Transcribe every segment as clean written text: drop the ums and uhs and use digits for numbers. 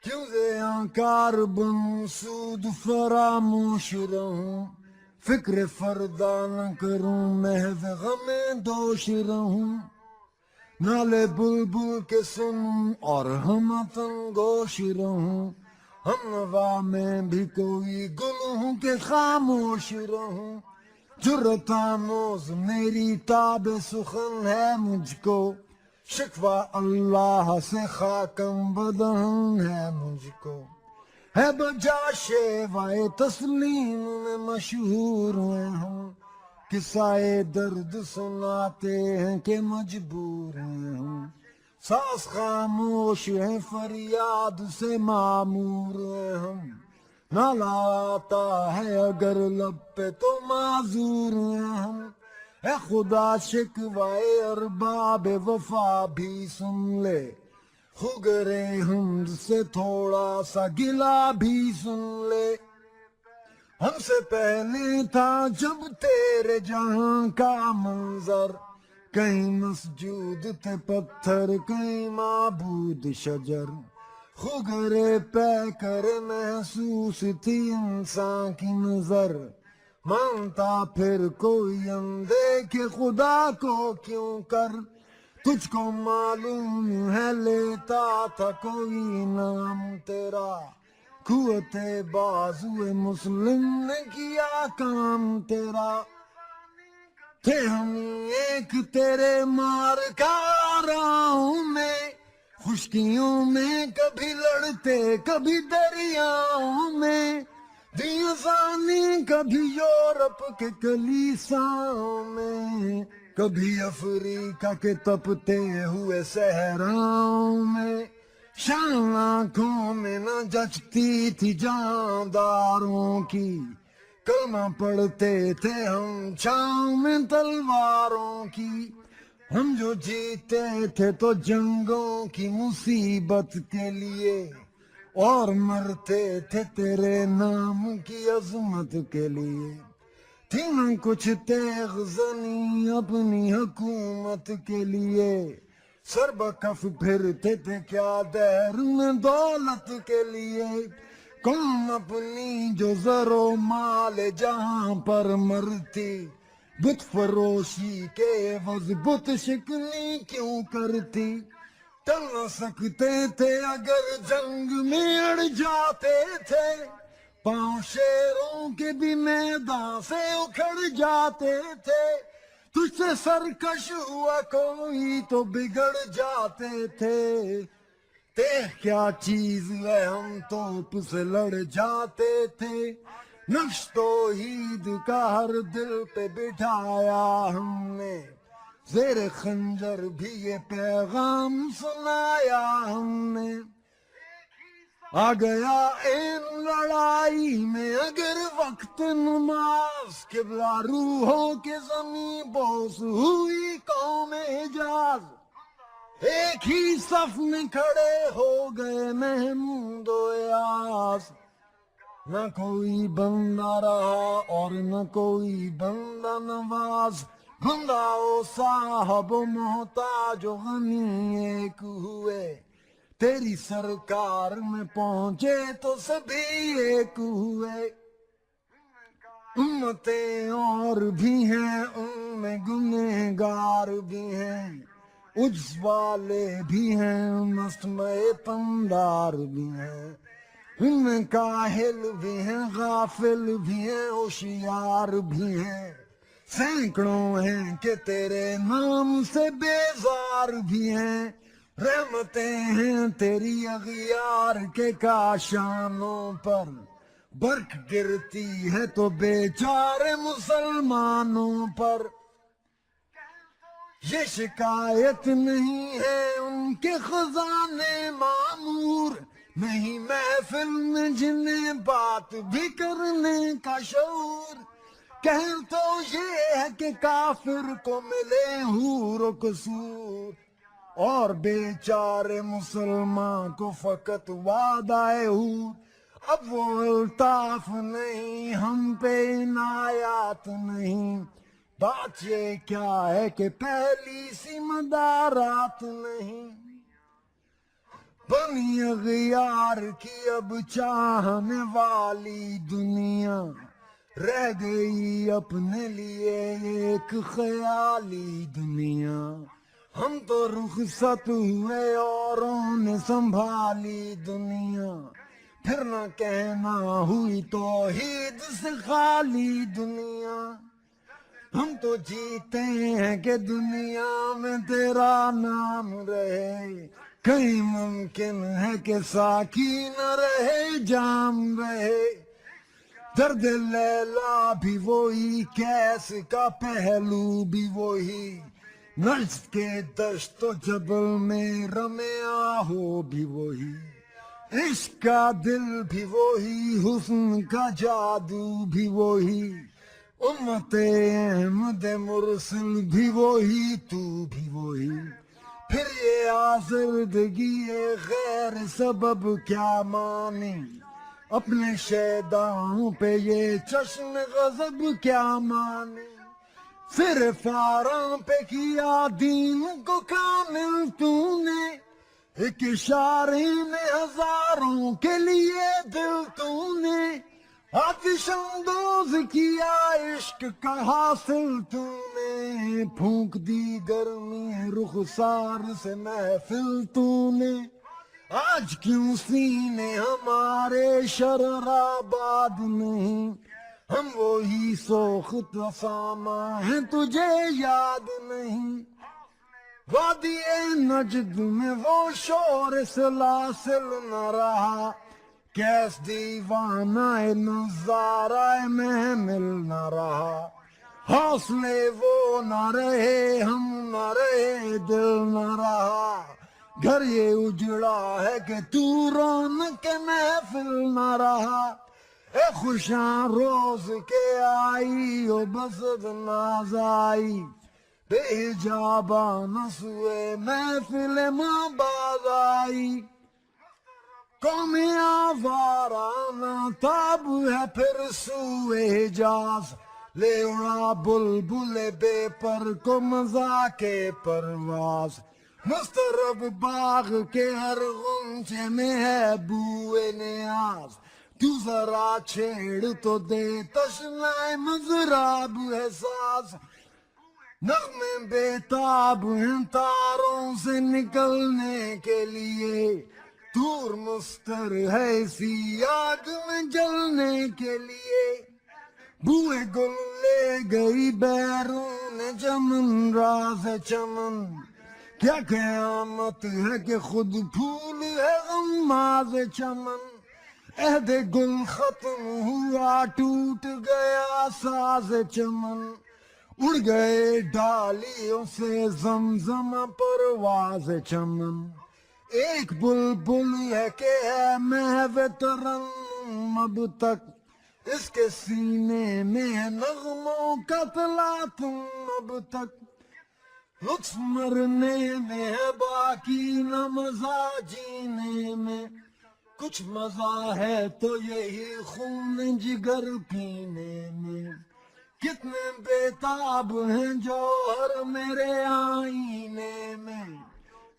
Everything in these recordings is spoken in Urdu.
کیوں زیاں کار بن سود فراموش رہوں، فکر فردا نہ کروں محض غم دوش رہوں، نالے بلبل کے سنوں اور ہم گوش رہوں، ہم نوا میں بھی کوئی گل ہوں کہ خاموش رہوں، جرت آموز میری تاب سخن ہے مجھ کو، شکوہ اللہ سے خاکم بدہن ہے مجھ کو، ہے بجا شیوائے تسلیم میں مشہور ہیں ہم، قصائے درد سناتے ہیں کہ مجبور ہیں ہم، ساس خاموش ہے فریاد سے معمور ہیں ہم، نالا آتا ہے اگر لب پہ تو معذور ہیں ہم، اے خدا شکوائے ارباب وفا بھی سن لے، خگرے حمد سے تھوڑا سا گلا بھی سن لے، ہم سے پہلے تھا جب تیرے جہاں کا منظر، کہیں مسجود تھے پتھر کہیں معبود شجر، خگرے پہ کر محسوس تھی انسان کی نظر، مانتا پھر کوئی اندیکھے خدا کو کیوں کر، تجھ کو معلوم ہے لیتا تھا کوئی نام تیرا، قوت بازو مسلم نے کیا کام تیرا، تھے ہم ایک تیرے مار کاراؤں میں، خشکیوں میں کبھی لڑتے کبھی دریاؤں میں، دیوزانی کبھی یورپ کے کلیساؤں میں، کبھی افریقہ کے تپتے ہوئے صحراؤں میں، شان آنکھوں میں نہ جچتی تھی جانداروں کی، کلمہ پڑھتے تھے ہم چھاؤں میں تلواروں کی، ہم جو جیتے تھے تو جنگوں کی مصیبت کے لیے، اور مرتے تھے تیرے نام کی عظمت کے لیے، تھی نہ کچھ تیغ زنی اپنی حکومت کے لیے، سر بکف پھرتے تھے کیا دیر میں دولت کے لیے، کون اپنی جو زر و مال جہاں پر مرتی، بت فروشی کے عوض بت شکنی کیوں کرتی، ٹل نہ سکتے تھے اگر جنگ میں اڑ جاتے تھے، پاؤں شیروں کے بھی میدان سے اکھڑ جاتے تھے، تجھ سے سرکش ہوا کوئی تو بگڑ جاتے تھے، دیکھ کیا چیز ہے ہم توپ سے لڑ جاتے تھے، نقش توحید کا ہر دل پہ بٹھایا ہم نے، زیر خنجر بھی یہ پیغام سنایا ہم نے، آ گیا این لڑائی میں اگر وقت نماز، قبلہ روحوں کے زمین بوس ہوئی قوم حجاز، ایک ہی صف میں کھڑے ہو گئے محمود و ایاز، نہ کوئی بندہ رہا اور نہ کوئی بندہ نواز، بندہ و صاحب و محتاج و غنی ایک ہوئے، تیری سرکار میں پہنچے تو سبھی ایک ہوئے، امتیں اور بھی ہیں ان میں گنہگار بھی ہیں، عجز والے بھی ہیں مستمع پندار بھی ہیں، ان میں کاہل بھی ہیں غافل بھی ہیں ہوشیار بھی ہیں، سینکڑوں ہیں کہ تیرے نام سے بیزار بھی ہیں، رحمتیں ہیں تیری اغیار کے کاشانوں پر، برق گرتی ہے تو بیچارے مسلمانوں پر، یہ شکایت نہیں ہے ان کے خزانے معمور، نہیں محفل میں جنہیں بات بھی کرنے کا شعور، کہہ تو یہ ہے کہ کافر کو ملے حور و قصور، اور بیچارے مسلمان کو فقط وعدہ حور، اب وہ الطاف نہیں ہم پہ عنایات نہیں، بات یہ کیا ہے کہ پہلی سی مدارات نہیں، بنی اغیار کی اب چاہنے والی دنیا، رہ گئی اپنے لیے ایک خیالی دنیا. ہم تو رخصت ہوئے اوروں نے سنبھالی دنیا، پھر نہ کہنا ہوئی توحید سے خالی دنیا. ہم تو جیتے ہیں کہ دنیا میں تیرا نام رہے، کہیں ممکن ہے کہ ساقی نہ رہے جام رہے. درد لیلا بھی وہی، کیس کا پہلو بھی وہی، نجد کے دشت و جبل میں رمے آہو بھی وہی. عشق کا دل بھی وہی، حسن کا جادو بھی وہی، امت احمد مرسل بھی وہی، تو بھی وہی. پھر یہ آزردگی غیر سبب کیا مانی، اپنے شیداؤں پہ یہ چشم غضب کیا مانی. صرف آرام پہ کیا دین کو کامل تو نے، ایک اشارے میں ہزاروں کے لیے دل تو نے. آتش اندوز کیا عشق کا حاصل تو نے، پھونک دی گرمی رخسار سے محفل تو نے. آج کیوں سینے ہمارے شرر آباد نہیں، ہم وہی سوخت اسامہ ہیں تجھے یاد نہیں. وادی نجد میں وہ شور سلاسل نہ رہا، کیس دیوانہ نظارہ محمل نہ رہا. حوصلے وہ نہ رہے، ہم نہ رہے، دل نہ رہا. گھر یہ اجڑا ہے کہ تو رونق محفل نہ رہا. اے خوشاں روز کے آئی او بسد ناز آئی، بے حجابہ نہ سوئے محفل ماں باز آئی. قوم آوارہ نہ تاب ہے پھر سوئے حجاز، لے اڑا بلبل بے پر کو مزا کے پرواز. مسترب باغ کے ہر غنچے میں ہے بوئے نیاز، تو ذرا چھیڑ تو دے تشنہ مضراب ہے ساز. نغمے بے تاب ہیں تاروں سے نکلنے کے لیے، دور مستر ہے اسی آگ میں جلنے کے لیے. بوئے گل لے گئی بیرون چمن راز چمن، کیا قیامت ہے کہ خود پھول ہے غماز چمن. عہد گل ختم ہوا ٹوٹ گیا ساز چمن، اڑ گئے ڈالیوں سے زمزم پرواز چمن. ایک بلبل ہے کہ ہے محو ترنم اب تک، اس کے سینے میں ہے نغموں کا تلاطم اب تک. لطف مرنے میں ہے باقی نہ مزہ جینے میں، کچھ مزہ ہے تو یہی خون جگر پینے میں. کتنے بیتاب ہیں جوہر میرے آئینے میں،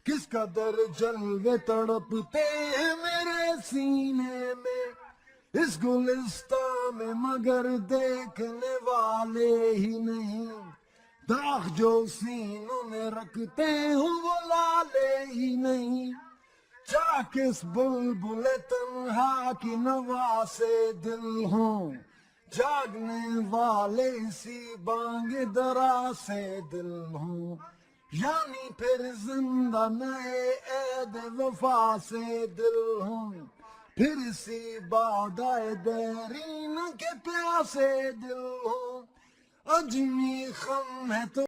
کس قدر جلوے تڑپتے ہیں میرے سینے میں. اس گلستان میں مگر دیکھنے والے ہی نہیں، داغ جو سینوں میں رکھتے ہوں وہ لالے ہی نہیں. چاک اس بلبل تنہا کی نوا سے دل ہوں، جاگنے والے اسی بانگ درا سے دل ہوں. یعنی پھر زندہ نئے عہد وفا سے دل ہوں، پھر اسی بادائے دیرین کے پیاسے دل ہوں. اجمی خم ہے تو